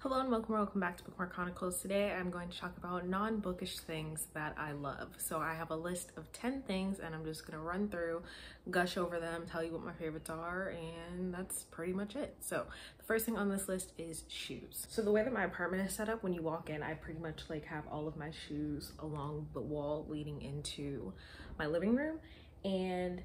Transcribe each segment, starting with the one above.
Hello and welcome back to Bookmark Chronicles. Today I'm going to talk about non-bookish things that I love. So I have a list of 10 things and I'm just gonna run through, gush over them, tell you what my favorites are, and that's pretty much it. So the first thing on this list is shoes. So the way that my apartment is set up, when you walk in, I pretty much have all of my shoes along the wall leading into my living room, and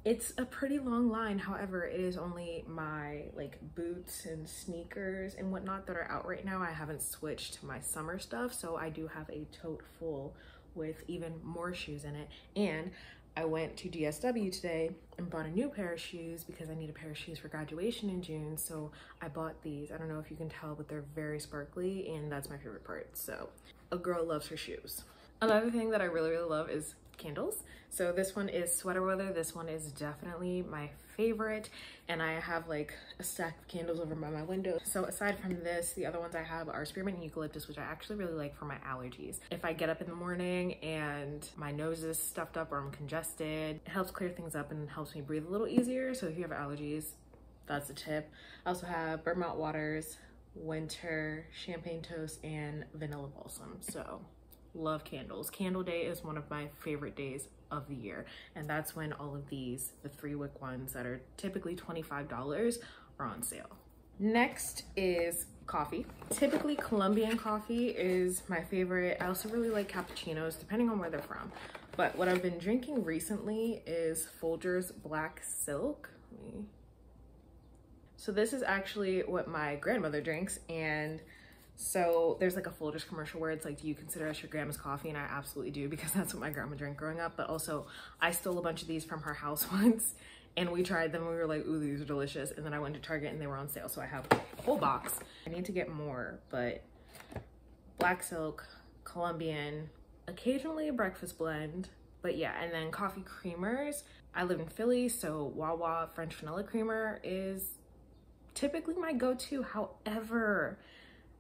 it's a pretty long line. However, it is only my boots and sneakers and whatnot that are out right now. I haven't switched to my summer stuff, so I do have a tote full with even more shoes in it. And I went to DSW today and bought a new pair of shoes because I need a pair of shoes for graduation in June. So I bought these. I don't know if you can tell, but they're very sparkly and that's my favorite part. So a girl loves her shoes. Another thing that I really love is candles. So this one is Sweater Weather. This one is definitely my favorite, and I have a stack of candles over by my window. So aside from this, the other ones I have are spearmint and eucalyptus, which I actually really like for my allergies. If I get up in the morning and my nose is stuffed up or I'm congested, it helps clear things up and helps me breathe a little easier. So if you have allergies, that's a tip. I also have Bergamot Waters, Winter, Champagne Toast, and Vanilla Balsam. So love candles. Candle Day is one of my favorite days of the year, and that's when all of these, the 3-wick ones that are typically $25, are on sale. Next is coffee. Typically Colombian coffee is my favorite. I also really like cappuccinos depending on where they're from, but what I've been drinking recently is Folgers Black Silk. So this is actually what my grandmother drinks, and so there's a Folgers commercial where it's do you consider us your grandma's coffee? And I absolutely do, because that's what my grandma drank growing up. But also I stole a bunch of these from her house once and we tried them and we were like, ooh, these are delicious. And then I went to Target and they were on sale. So I have a whole box. I need to get more, but Black Silk, Colombian, occasionally a breakfast blend. But yeah, and then coffee creamers. I live in Philly, so Wawa French vanilla creamer is typically my go-to. However,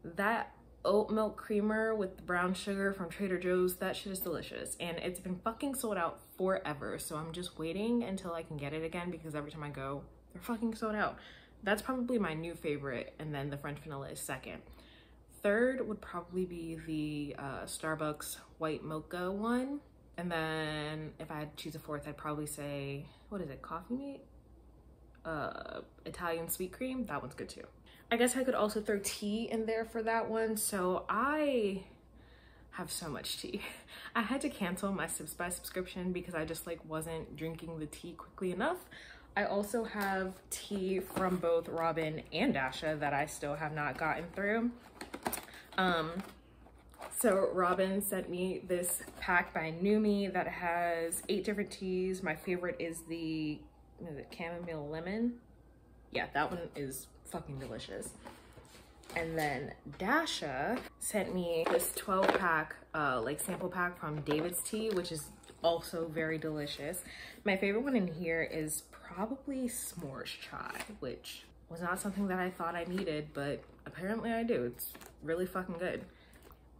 that oat milk creamer with the brown sugar from Trader Joe's, that shit is delicious, and it's been fucking sold out forever. So I'm just waiting until I can get it again, because every time I go, they're fucking sold out. That's probably my new favorite, and then the French vanilla is second. Third would probably be the Starbucks white mocha one, and then if I had to choose a fourth, I'd probably say, what is it, Coffee Mate? Italian sweet cream. That one's good too. I guess I could also throw tea in there for that one. So I have so much tea. I had to cancel my Sips by subscription because I just wasn't drinking the tea quickly enough. I also have tea from both Robin and Dasha that I still have not gotten through. So Robin sent me this pack by Numi that has 8 different teas. My favorite is the chamomile lemon. Yeah, that one is fucking delicious. And then Dasha sent me this 12-pack sample pack from David's Tea, which is also very delicious. My favorite one in here is probably s'mores chai, which was not something that I thought I needed, but apparently I do. It's really fucking good.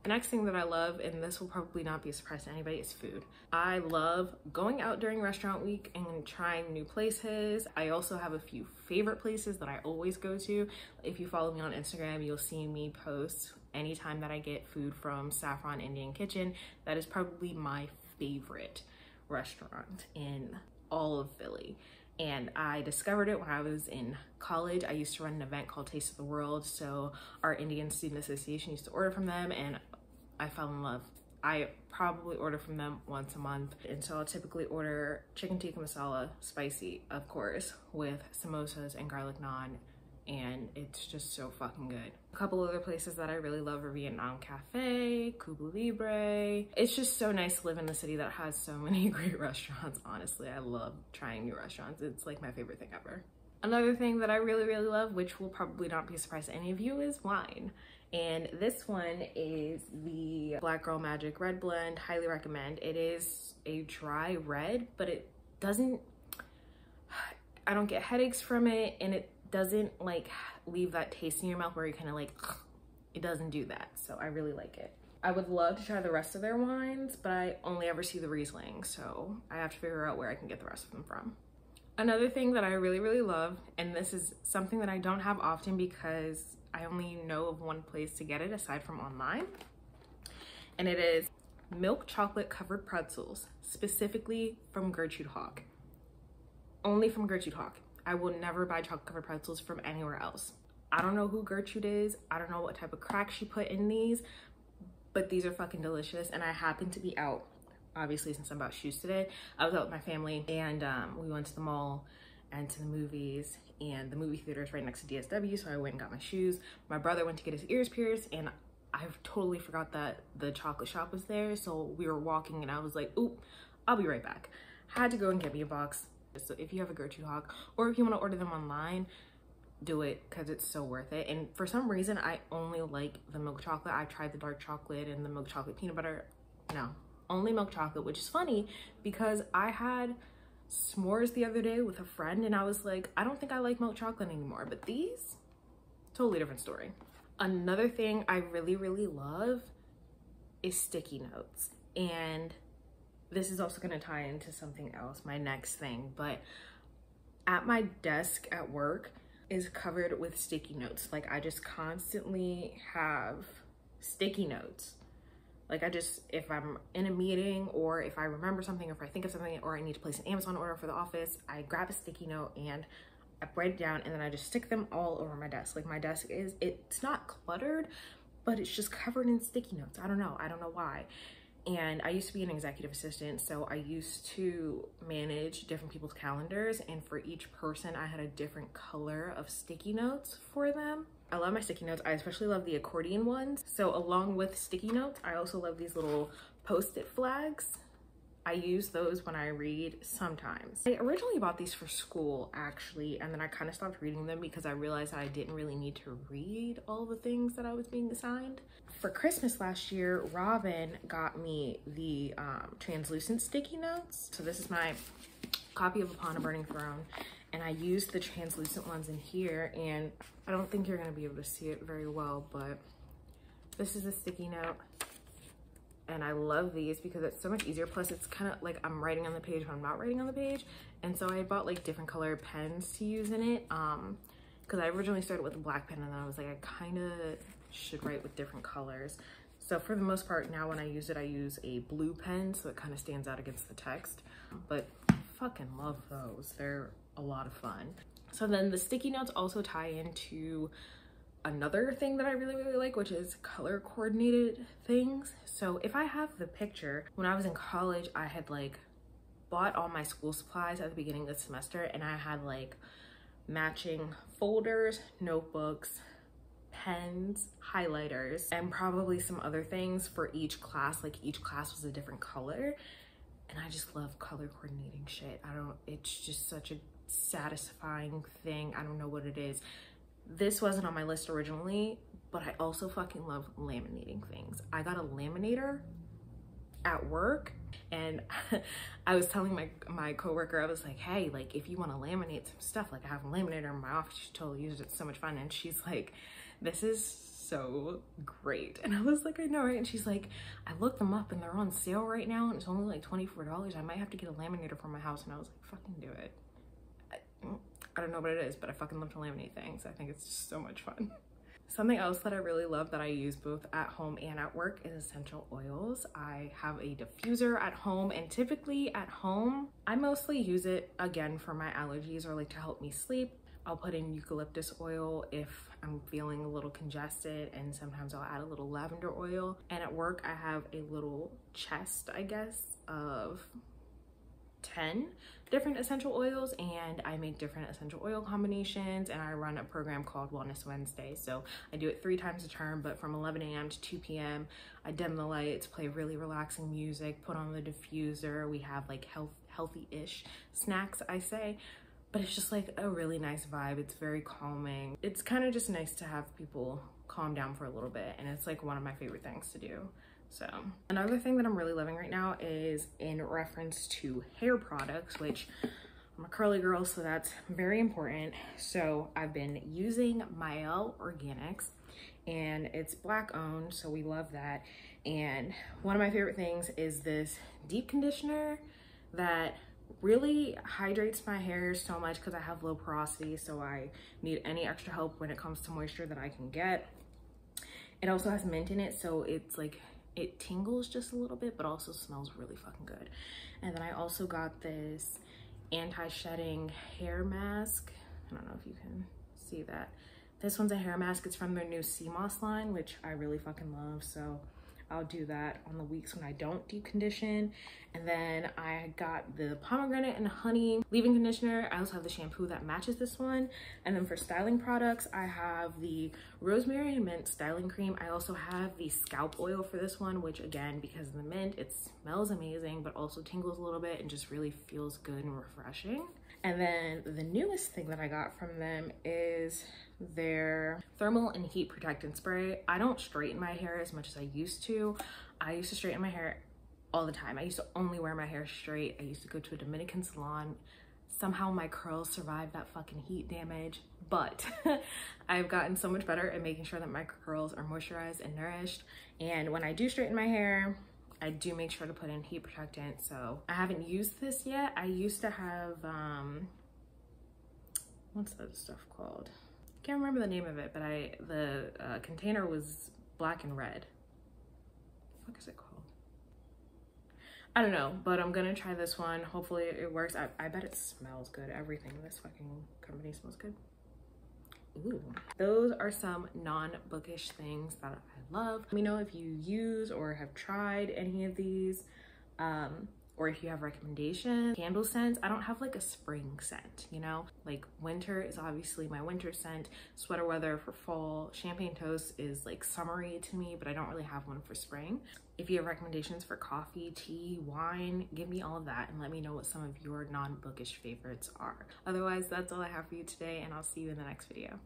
The next thing that I love, and this will probably not be a surprise to anybody, is food. I love going out during restaurant week and trying new places. I also have a few favorite places that I always go to. If you follow me on Instagram, you'll see me post anytime that I get food from Saffron Indian Kitchen. That is probably my favorite restaurant in all of Philly. And I discovered it when I was in college. I used to run an event called Taste of the World. So our Indian Student Association used to order from them, and I fell in love. I probably order from them once a month. And so I'll typically order chicken tikka masala, spicy, of course, with samosas and garlic naan. And it's just so fucking good. A couple other places that I really love are Vietnam Cafe, Cuba Libre. It's just so nice to live in a city that has so many great restaurants. Honestly, I love trying new restaurants. It's my favorite thing ever. Another thing that I really love, which will probably not be a surprise to any of you, is wine. And this one is the Black Girl Magic Red Blend. Highly recommend. It is a dry red, but it doesn't, I don't get headaches from it, and it doesn't leave that taste in your mouth where you kind of it doesn't do that. So I really like it. I would love to try the rest of their wines, but I only ever see the Riesling, so I have to figure out where I can get the rest of them from. Another thing that I really love, and this is something that I don't have often because I only know of one place to get it aside from online, and it is milk chocolate covered pretzels, specifically from Gertrude Hawk. Only from Gertrude Hawk. I will never buy chocolate covered pretzels from anywhere else. I don't know who Gertrude is. I don't know what type of crack she put in these, but these are fucking delicious. And I happen to be out, obviously, since I'm about shoes today. I was out with my family, and we went to the mall and to the movies, and the movie theater is right next to DSW, so I went and got my shoes. My brother went to get his ears pierced, and I totally forgot that the chocolate shop was there, so we were walking, and I was like, oop, I'll be right back. Had to go and get me a box. So if you have a Gertrude Hawk, or if you want to order them online, do it, because it's so worth it. And for some reason, I only like the milk chocolate. I've tried the dark chocolate and the milk chocolate peanut butter. No, only milk chocolate, which is funny because I had s'mores the other day with a friend, and I was like, I don't think I like milk chocolate anymore, but these, totally different story. Another thing I really, really love is sticky notes. And this is also going to tie into something else, my next thing, but at my desk at work is covered with sticky notes. Like, I just constantly have sticky notes. Like, if I'm in a meeting, or if I remember something, or if I think of something, or I need to place an Amazon order for the office, I grab a sticky note and I write it down, and then I just stick them all over my desk. Like, my desk it's not cluttered, but it's just covered in sticky notes. I don't know why. And I used to be an executive assistant, so I used to manage different people's calendars, and for each person I had a different color of sticky notes for them. I love my sticky notes. I especially love the accordion ones. So along with sticky notes, I also love these little post-it flags. I use those when I read sometimes. I originally bought these for school, actually, and then I kind of stopped reading them because I realized that I didn't really need to read all the things that I was being assigned. For Christmas last year, Robin got me the translucent sticky notes. So this is my copy of Upon a Burning Throne, and I used the translucent ones in here, and I don't think you're gonna be able to see it very well, but this is a sticky note. And I love these because it's so much easier. Plus it's kind of like I'm writing on the page when I'm not writing on the page. And so I bought like different color pens to use in it. Because I originally started with a black pen, and then I was like, I kind of should write with different colors. So for the most part now, when I use it, I use a blue pen, so it kind of stands out against the text. But I fucking love those. They're a lot of fun. So then the sticky notes also tie into another thing that I really, really like, which is color coordinated things. So if I have the picture, when I was in college, I had like bought all my school supplies at the beginning of the semester, and I had like matching folders, notebooks, pens, highlighters, and probably some other things for each class. Like, each class was a different color, and I just love color coordinating shit. It's just such a satisfying thing. I don't know what it is. This wasn't on my list originally, but I also fucking love laminating things. I got a laminator at work, and I was telling my coworker, I was like, hey, like, if you want to laminate some stuff, like, I have a laminator in my office, you should totally use it. It's so much fun. And she's like, this is so great. And I was like, I know, right? And she's like, I looked them up and they're on sale right now, and it's only like $24. I might have to get a laminator for my house. And I was like, fucking do it. I don't know what it is, but I fucking love to laminate things. I think it's just so much fun. Something else that I really love that I use both at home and at work is essential oils. I have a diffuser at home, and typically at home, I mostly use it, again, for my allergies or like to help me sleep. I'll put in eucalyptus oil if I'm feeling a little congested, and sometimes I'll add a little lavender oil. And at work, I have a little chest, I guess, of 10 different essential oils, and I make different essential oil combinations, and I run a program called Wellness Wednesday. So I do it 3 times a term, but from 11 a.m. to 2 p.m. I dim the lights, play really relaxing music, put on the diffuser. We have like healthy-ish snacks, I say, but it's just like a really nice vibe. It's very calming. It's kind of just nice to have people calm down for a little bit, and it's like one of my favorite things to do. So another thing that I'm really loving right now is in reference to hair products, which I'm a curly girl, so that's very important. So I've been using Mael Organics, and it's Black owned, so we love that. And one of my favorite things is this deep conditioner that really hydrates my hair so much because I have low porosity, so I need any extra help when it comes to moisture that I can get. It also has mint in it, so it's like, it tingles just a little bit, but also smells really fucking good. And then I also got this anti-shedding hair mask. I don't know if you can see that. This one's a hair mask. It's from their new sea moss line, which I really fucking love. So I'll do that on the weeks when I don't deep condition. And then I got the pomegranate and honey leave-in conditioner. I also have the shampoo that matches this one. And then for styling products, I have the rosemary and mint styling cream. I also have the scalp oil for this one, which again, because of the mint, it smells amazing, but also tingles a little bit and just really feels good and refreshing. And then the newest thing that I got from them is their thermal and heat protectant spray. I don't straighten my hair as much as I used to. I used to straighten my hair all the time. I used to only wear my hair straight. I used to go to a Dominican salon. Somehow my curls survived that fucking heat damage, but I've gotten so much better at making sure that my curls are moisturized and nourished. And when I do straighten my hair, I do make sure to put in heat protectant. So I haven't used this yet. I used to have, what's that stuff called? I can't remember the name of it, but the container was black and red. What is it called? I don't know, but I'm gonna try this one. Hopefully it works. I bet it smells good. Everything in this fucking company smells good. Ooh. Those are some non-bookish things that I love. Let me know if you use or have tried any of these, or if you have recommendations. Candle scents, I don't have like a spring scent, you know? Like winter is obviously my winter scent, sweater weather for fall, champagne toast is like summery to me, but I don't really have one for spring. If you have recommendations for coffee, tea, wine, give me all of that and let me know what some of your non-bookish favorites are. Otherwise, that's all I have for you today, and I'll see you in the next video.